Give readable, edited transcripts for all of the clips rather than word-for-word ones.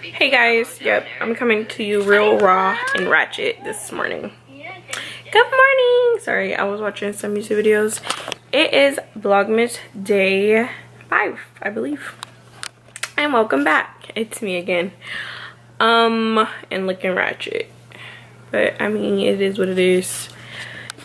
Hey guys, yep, I'm coming to you real raw and ratchet this morning. Good morning. Sorry, I was watching some YouTube videos. It is Vlogmas day 5, I believe. And welcome back. It's me again. And looking ratchet. But I mean, it is what it is.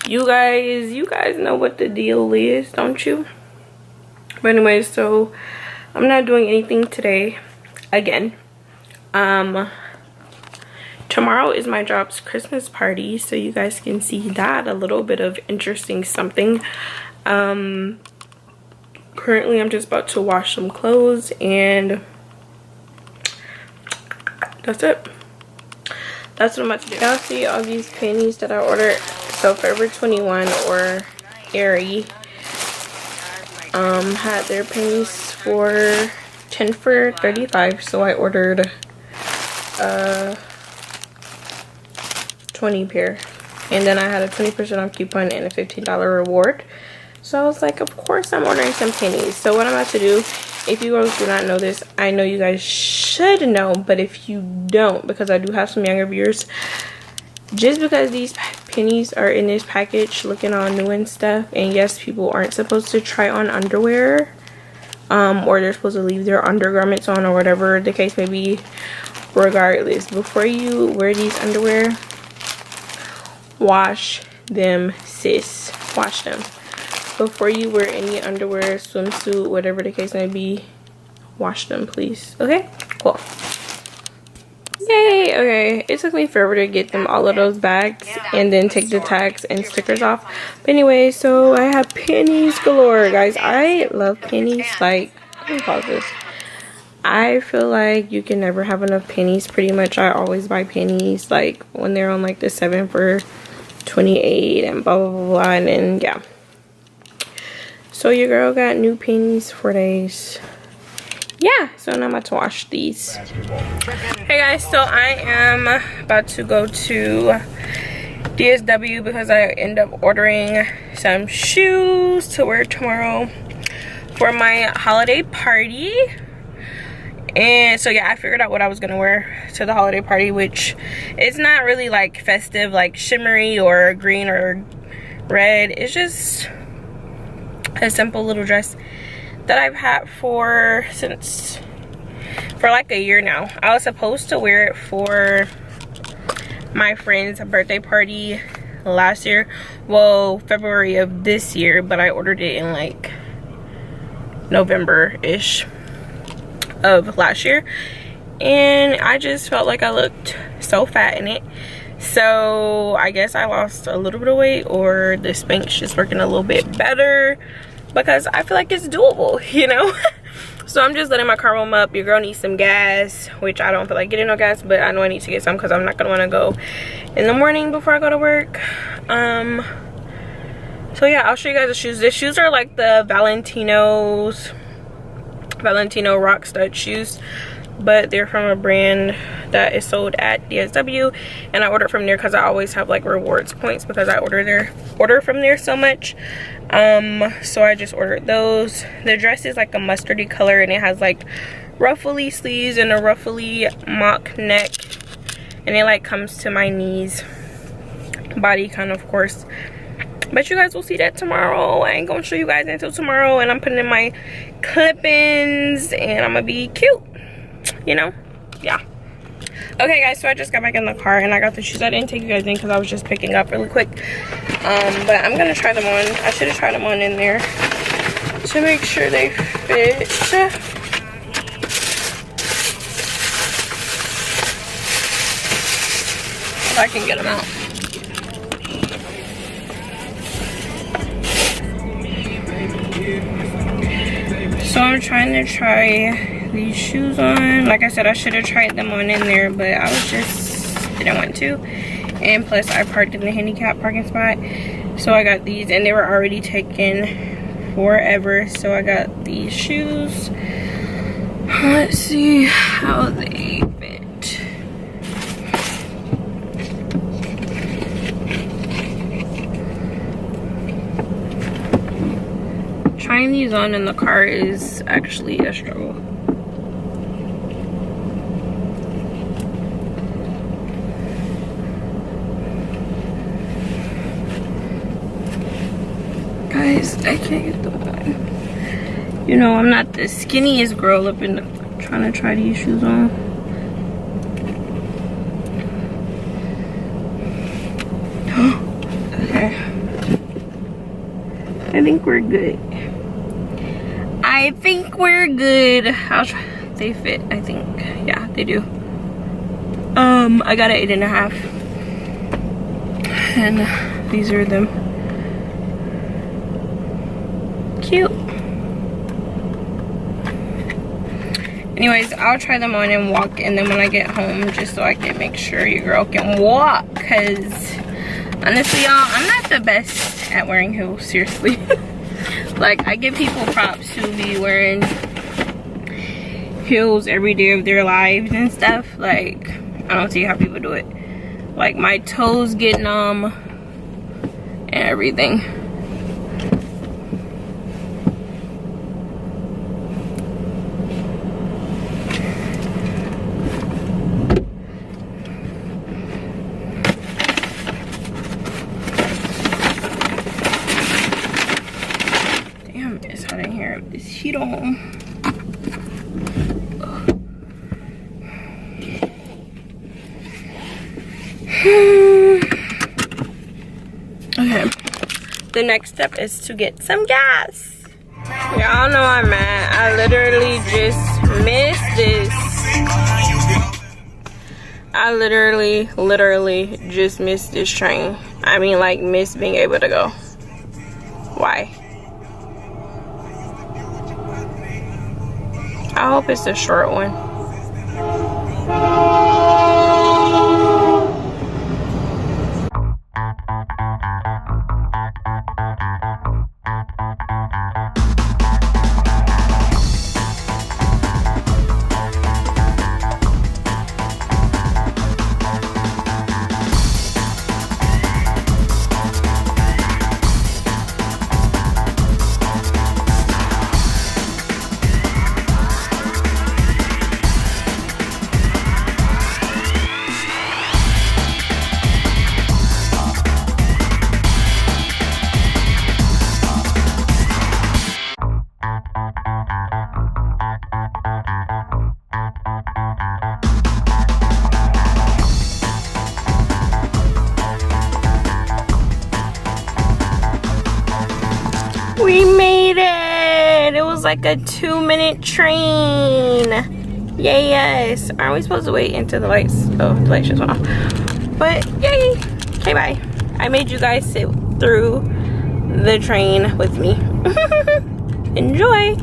You guys know what the deal is, don't you? But anyway, so I'm not doing anything today again. Tomorrow is my job's Christmas party, so you guys can see that, a little bit of interesting something. Currently I'm just about to wash some clothes and that's it. That's what I'm about to do. Y'all see all these panties that I ordered. So Forever 21 or Aerie had their panties for 10 for 35, so I ordered 20 pair, and then I had a 20% off coupon and a $15 reward. So I was like, of course I'm ordering some panties. So what I'm about to do, if you guys do not know this, I know you guys should know, but if you don't, because I do have some younger viewers, just because these pennies are in this package looking all new and stuff, and yes, people aren't supposed to try on underwear, or they're supposed to leave their undergarments on, or whatever the case may be. Regardless, before you wear these underwear, wash them, sis. Wash them before you wear any underwear, swimsuit, whatever the case may be. Wash them, please. Okay, cool. Yay. Okay, it took me forever to get them all of those bags and then take the tags and stickers off. But anyway, so I have panties galore, guys. I love panties. Like, let me pause this. I feel like you can never have enough panties. Pretty much I always buy panties like when they're on like the 7 for 28 and blah blah blah, blah. And then yeah, so your girl got new panties for days. Yeah, so now I'm about to wash these. Hey guys, so I am about to go to DSW because I end up ordering some shoes to wear tomorrow for my holiday party. And so yeah, I figured out what I was gonna wear to the holiday party, which it's not really like festive, like shimmery or green or red. It's just a simple little dress that I've had for like a year now. I was supposed to wear it for my friend's birthday party last year, well, February of this year, but I ordered it in like November-ish of last year, and I just felt like I looked so fat in it. So I guess I lost a little bit of weight, or the Spanx just working a little bit better, because I feel like it's doable, you know. So I'm just letting my car warm up. Your girl needs some gas, which I don't feel like getting no gas, but I know I need to get some because I'm not gonna want to go in the morning before I go to work. So yeah, I'll show you guys the shoes. The shoes are like the Valentino rock stud shoes, but they're from a brand that is sold at DSW, and I ordered from there because I always have like rewards points because I order from there so much. So I just ordered those. The dress is like a mustardy color, and it has like ruffly sleeves and a ruffly mock neck, and it like comes to my knees, body kind of course. But you guys will see that tomorrow. I ain't gonna show you guys until tomorrow, and I'm putting in my clip-ins and I'm gonna be cute, you know. Yeah, okay guys, so I just got back in the car and I got the shoes. I didn't take you guys in because I was just picking up really quick, but I'm gonna try them on. I should have tried them on in there to make sure they fit. If I can get them out. So I'm trying to try these shoes on. Like I said, I should have tried them on in there, but I was just didn't want to. And plus I parked in the handicap parking spot, so I got these, and they were already taken forever. So I got these shoes. Let's see how they fit. Trying these on in the car is actually a struggle. guys. I can't get them on. You know, I'm not the skinniest girl up in the trying to try these shoes on. Okay. I think we're good. I think we're good. I'll try. They fit, I think. Yeah, they do. I got an 8.5. And these are them. Cute. Anyways, I'll try them on and walk, and then when I get home, just so I can make sure your girl can walk, because honestly, y'all, I'm not the best at wearing heels, seriously. Like, I give people props who be wearing heels every day of their lives and stuff. Like, I don't see how people do it. Like, my toes get numb and everything. Damn, it's hot in here with this heat on. Okay, the next step is to get some gas. Y'all know I'm mad. I literally just missed this. I literally just missed this train. I mean, like, missed being able to go. Why? I hope it's a short one. We made it! It was like a 2-minute train. Yes. Aren't we supposed to wait until the lights? Oh, the lights just went off. But yay! Okay, bye. I made you guys sit through the train with me. Enjoy!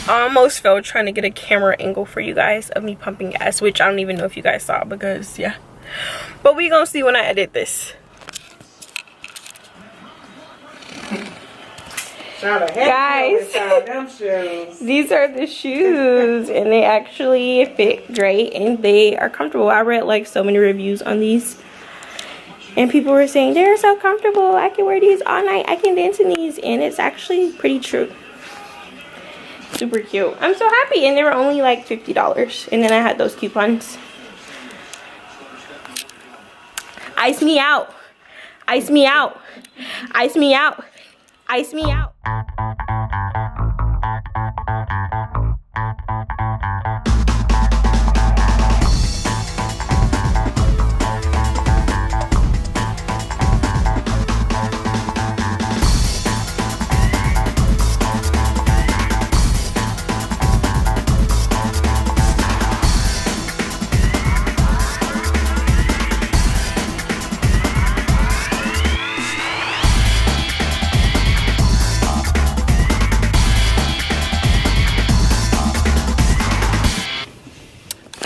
I almost failed trying to get a camera angle for you guys of me pumping gas, which I don't even know if you guys saw, because yeah, but we gonna see when I edit this. Guys, these are the shoes and they actually fit great and they are comfortable. I read like so many reviews on these and people were saying they're so comfortable, I can wear these all night, I can dance in these, and it's actually pretty true. Super cute. I'm so happy, and they were only like $50, and then I had those coupons. Ice me out. Ice me out. Ice me out. Ice me out.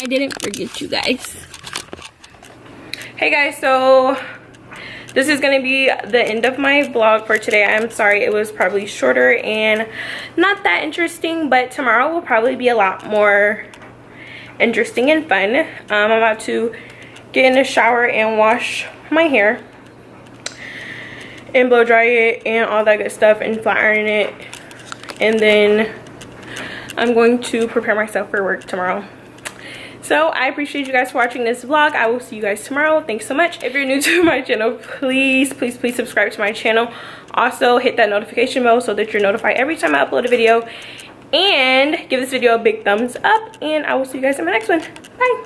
I didn't forget you guys. Hey guys, so this is gonna be the end of my vlog for today. I'm sorry it was probably shorter and not that interesting, but tomorrow will probably be a lot more interesting and fun. I'm about to get in the shower and wash my hair and blow dry it and all that good stuff and flat iron it, and then I'm going to prepare myself for work tomorrow. So I appreciate you guys for watching this vlog. I will see you guys tomorrow. Thanks so much. If you're new to my channel, please subscribe to my channel. Also hit that notification bell so that you're notified every time I upload a video, and give this video a big thumbs up, and I will see you guys in my next one. Bye.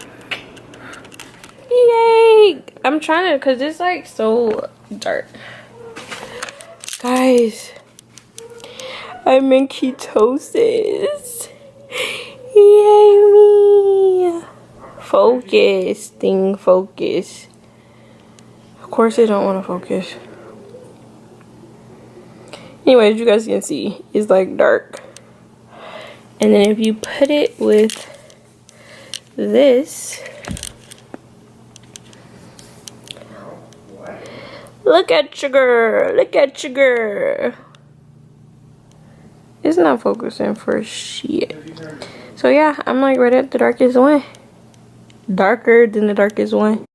Yay! I'm trying to, because it's like so dark. Guys, I'm in ketosis. Yay me! Focus, thing, focus. Of course they don't want to focus. Anyways, you guys can see, it's like dark. And then if you put it with this, look at your girl, look at your girl. It's not focusing for shit. So yeah, I'm like right at the darkest one. Darker than the darkest one.